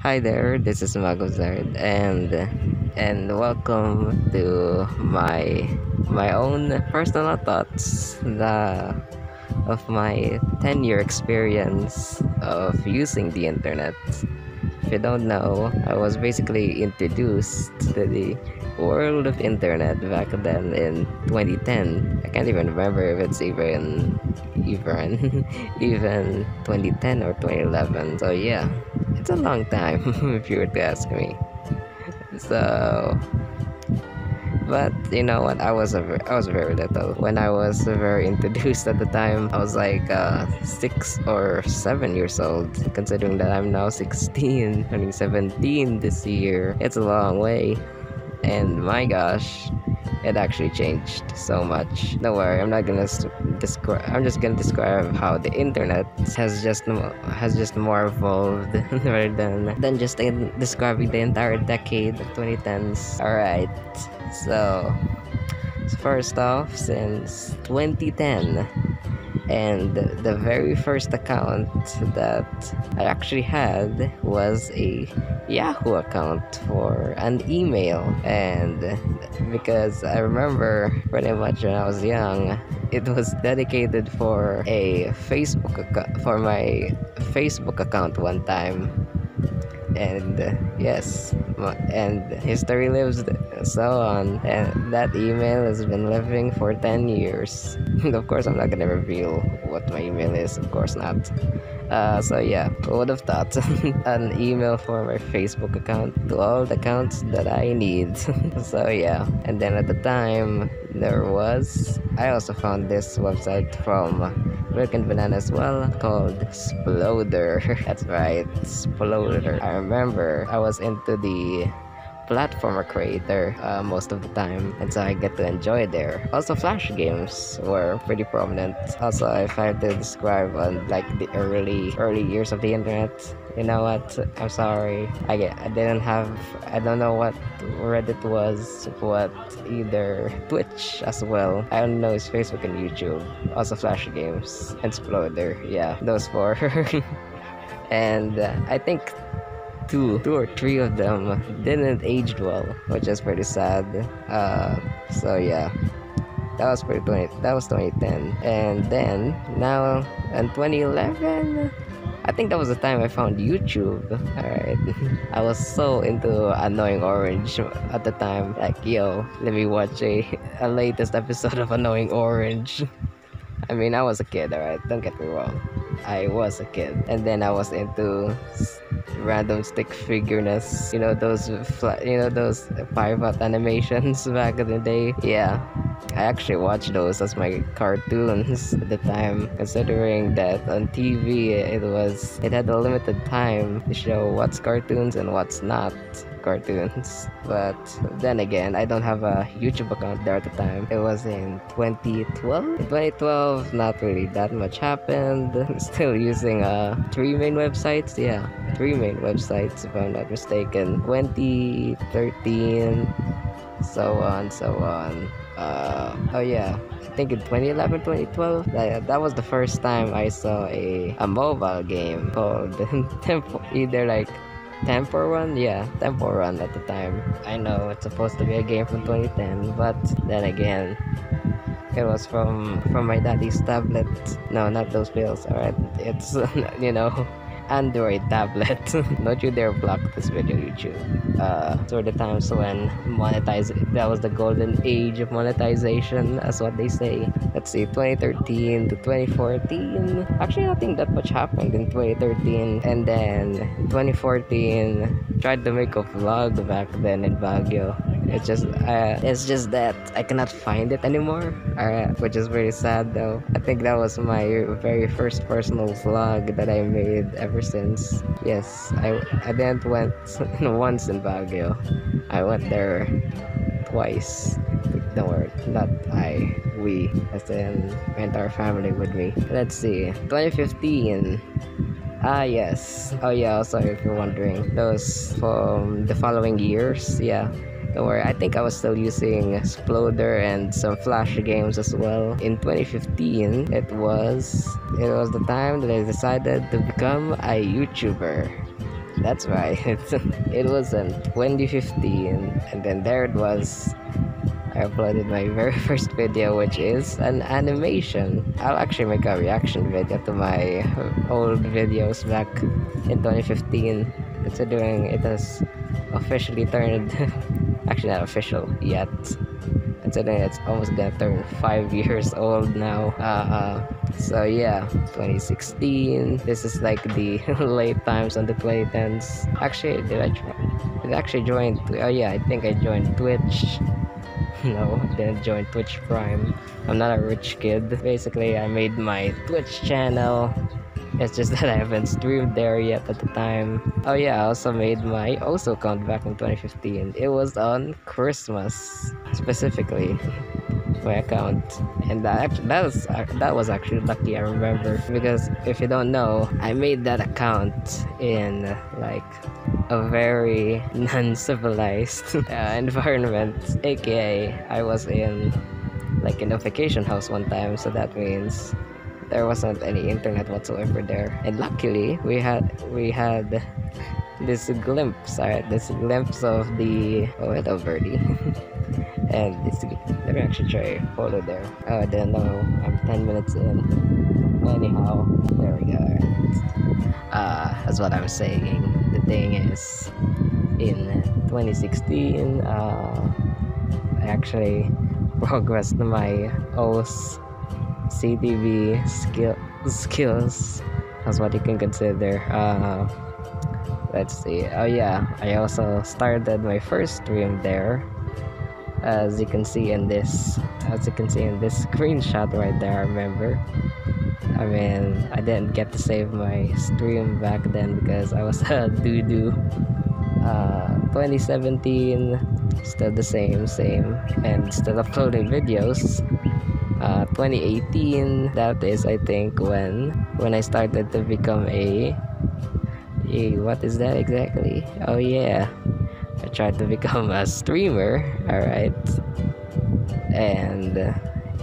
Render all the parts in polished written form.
Hi there, this is Magmozard, and welcome to my own personal thoughts of my 10-year experience of using the internet. If you don't know, I was basically introduced to the world of internet back then in 2010. I can't even remember if it's even even 2010 or 2011. So yeah, it's a long time if you were to ask me. So, but you know what? I was very little when I was very introduced at the time. I was like 6 or 7 years old. Considering that I'm now 16, turning 17 this year, it's a long way. And my gosh, it actually changed so much. Don't worry, I'm not gonna describe. I'm just gonna describe how the internet has just more evolved rather than just describing the entire decade of 2010s. All right, so first off, since 2010. And the very first account that I actually had was a Yahoo account for an email. And because I remember pretty much when I was young, it was dedicated for for my Facebook account one time. And yes, and history lives so on, and that email has been living for 10 years. Of course, I'm not gonna reveal what my email is, of course not. So yeah, who would have thought? An email for my Facebook account to all the accounts that I need. So yeah, and then at the time I also found this website from Milk and Banana as well, called Sploder. That's right, Sploder. I remember I was into the platformer creator most of the time, and so I get to enjoy there. Also, flash games were pretty prominent. Also, if I had to describe on like the early years of the internet, you know what, I'm sorry, I don't know what Reddit was, but either Twitch as well. I only know it's Facebook and YouTube. Also flash games and Sploder. Yeah, those four. And I think two or three of them didn't age well, which is pretty sad. So yeah, that was 2010. And then now in 2011, I think that was the time I found YouTube. Alright. I was so into Annoying Orange at the time. Like, yo, let me watch a latest episode of Annoying Orange. I mean, I was a kid, alright? Don't get me wrong. I was a kid. And then I was into random stick figureness. You know those pivot animations back in the day? Yeah. I actually watched those as my cartoons at the time, considering that on TV it had a limited time to show what's cartoons and what's not cartoons. But then again, I don't have a YouTube account there at the time. It was in 2012. In 2012, not really that much happened. Still using three main websites. Yeah, three main websites if I'm not mistaken. 2013, so on. Oh yeah, I think in 2011, 2012, that was the first time I saw a mobile game called either like Temple Run. Yeah, Temple Run at the time. I know it's supposed to be a game from 2010, but then again, it was from my daddy's tablet. No, not those pills. Alright, it's Android tablet. Don't you dare block this video, YouTube. So the times when that was the golden age of monetization, as what they say. Let's see, 2013 to 2014. Actually, nothing that much happened in 2013. And then 2014, tried to make a vlog back then in Baguio. It's just that I cannot find it anymore. Which is very sad though. I think that was my very first personal vlog that I made ever since. Yes, I didn't went once in Baguio. I went there twice. Don't worry, not I. We, as in my entire family with me. Let's see, 2015. Ah, yes. Oh yeah, sorry if you're wondering. Those from the following years, yeah. Don't worry, I think I was still using Sploder and some flash games as well. In 2015, it was the time that I decided to become a YouTuber. That's right. It was in 2015, and then there it was. I uploaded my very first video, which is an animation. I'll actually make a reaction video to my old videos back in 2015, considering it has officially turned, actually not official yet, considering it's almost gonna turn 5 years old now. So yeah, 2016. This is like the late times on the 2010s. Actually, did I actually join? Oh yeah, I think I joined Twitch. No, I didn't join Twitch Prime. I'm not a rich kid. Basically, I made my Twitch channel. It's just that I haven't streamed there yet at the time. Oh yeah, I also made my Oso account back in 2015. It was on Christmas, specifically. My account, and that was actually lucky. I remember, because if you don't know, I made that account in like a very non-civilized environment, aka I was in like in a vacation house one time, so that means there wasn't any internet whatsoever there, and luckily we had this glimpse of the hello birdie. And let me actually try photo there. Oh, I didn't know. I'm 10 minutes in. Anyhow, there we go. That's what I'm saying. The thing is, in 2016, I actually progressed my OS CTV skills. That's what you can consider. Let's see. Oh yeah, I also started my first stream there. As you can see in this screenshot right there. I remember. I mean, I didn't get to save my stream back then because I was a doo-doo. 2017, still the same, and still uploading videos. 2018, that is, I think, when I started to become a what is that exactly? Oh yeah, I tried to become a streamer. All right, and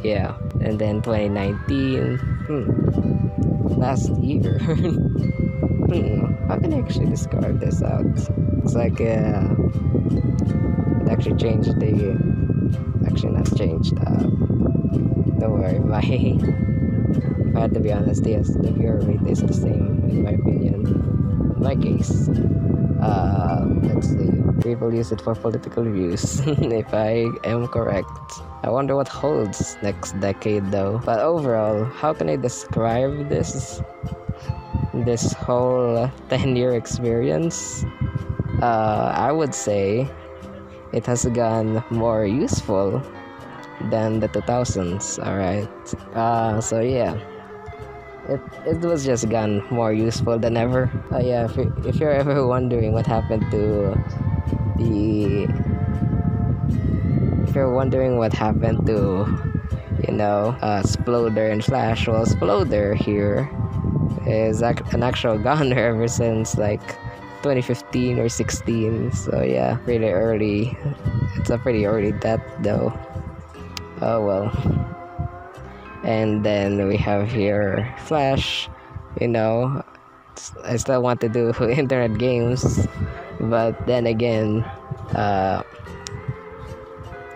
yeah, and then 2019, last year. How can I actually describe this out? It's like it actually changed actually not changed. Don't worry, if I had to be honest, yes, the viewer rate is the same in my opinion. In my case, let's see. People use it for political views, if I am correct. I wonder what holds next decade though. But overall, how can I describe this whole 10-year experience? I would say it has gone more useful than the 2000s. Alright, so yeah, it was just gone more useful than ever. Yeah, if you're ever wondering what happened to Sploder and Flash, well, Sploder here is an actual goner ever since like 2015 or 16. So yeah, really early. It's a pretty early death though. Oh well. And then we have here Flash. I still want to do internet games, but then again,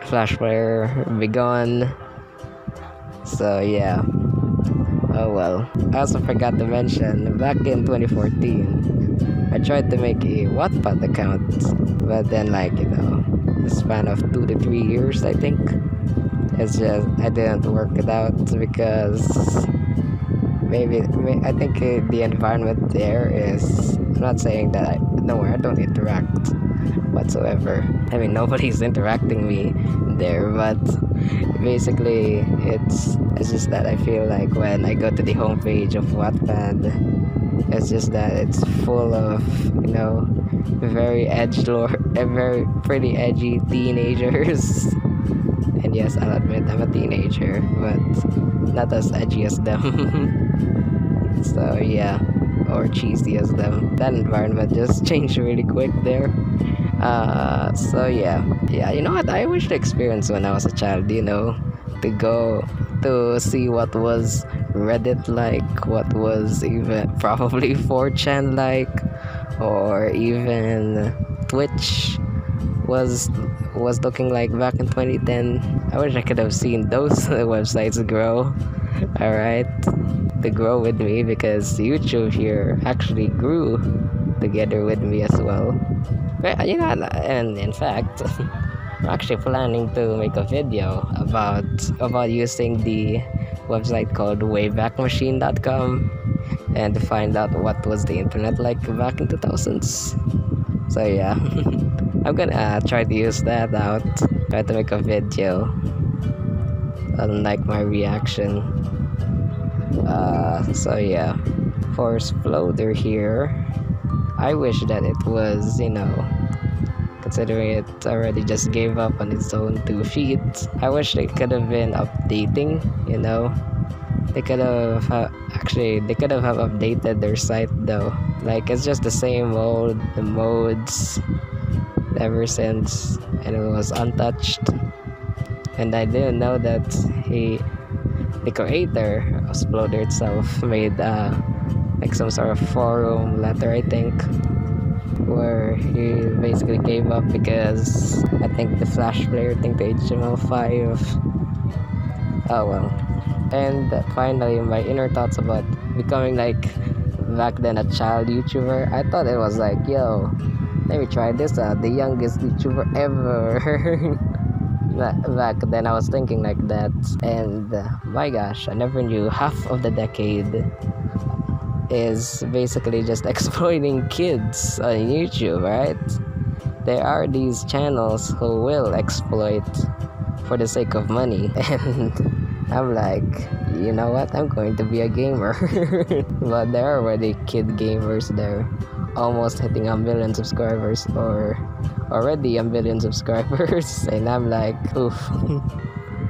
Flash player be gone. So yeah. Oh well. I also forgot to mention, back in 2014, I tried to make a Wattpad account, but then the span of 2 to 3 years, I think, it's just I didn't work it out because I think the environment there is. I'm not saying that I don't interact whatsoever. I mean, nobody's interacting me there, but basically it's just that I feel like when I go to the homepage of Wattpad, it's just that it's full of very pretty edgy teenagers. And yes, I'll admit I'm a teenager, but not as edgy as them. So yeah, or cheesy as them. That environment just changed really quick there. So yeah, you know what, I wish to experience when I was a child, to go to see what was Reddit like, what was even probably 4chan like, or even Twitch was looking like back in 2010. I wish I could have seen those websites grow. Alright, to grow with me, because YouTube here actually grew together with me as well. But, and in fact, I'm actually planning to make a video about using the website called waybackmachine.com and to find out what was the internet like back in 2000s. So yeah, I'm gonna try to use that out, try to make a video, unlike my reaction. So yeah, for Sploder here, I wish that it was, considering it already just gave up on its own 2 feet, I wish they could have been updating, They could have updated their site though. Like, it's just the same old modes ever since, and it was untouched. And I didn't know that the creator of Sploder itself made like some sort of forum letter, I think, where he basically gave up because I think the Flash player, the HTML5. Oh well. And finally, my inner thoughts about becoming, like, back then a child YouTuber. I thought it was like, yo, let me try this out, the youngest YouTuber ever. Back then I was thinking like that, and my gosh, I never knew half of the decade is basically just exploiting kids on YouTube, right? There are these channels who will exploit for the sake of money, and I'm like, you know what, I'm going to be a gamer. But there are already kid gamers there, almost hitting 1 million subscribers, or already 1 million subscribers. And I'm like, oof.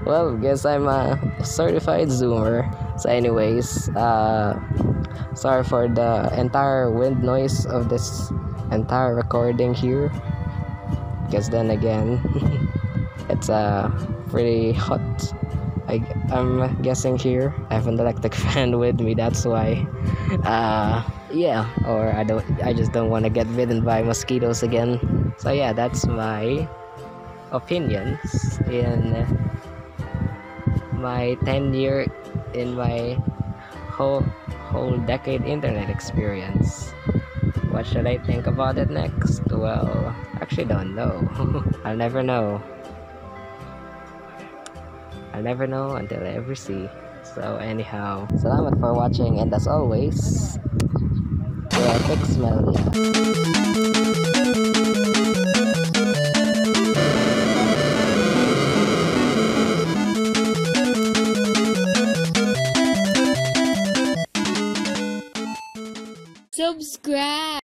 Well, guess I'm a certified zoomer. So anyways, sorry for the entire wind noise of this entire recording here, because then again, it's pretty hot. I'm guessing here. I have an electric fan with me, that's why. Yeah, or I just don't want to get bitten by mosquitoes again. So yeah, that's my opinions in my tenure, in my whole decade internet experience. What should I think about it next? Well, actually don't know. I'll never know. I'll never know until I ever see. So anyhow, salamat for watching, and as always, fix Melia. Subscribe.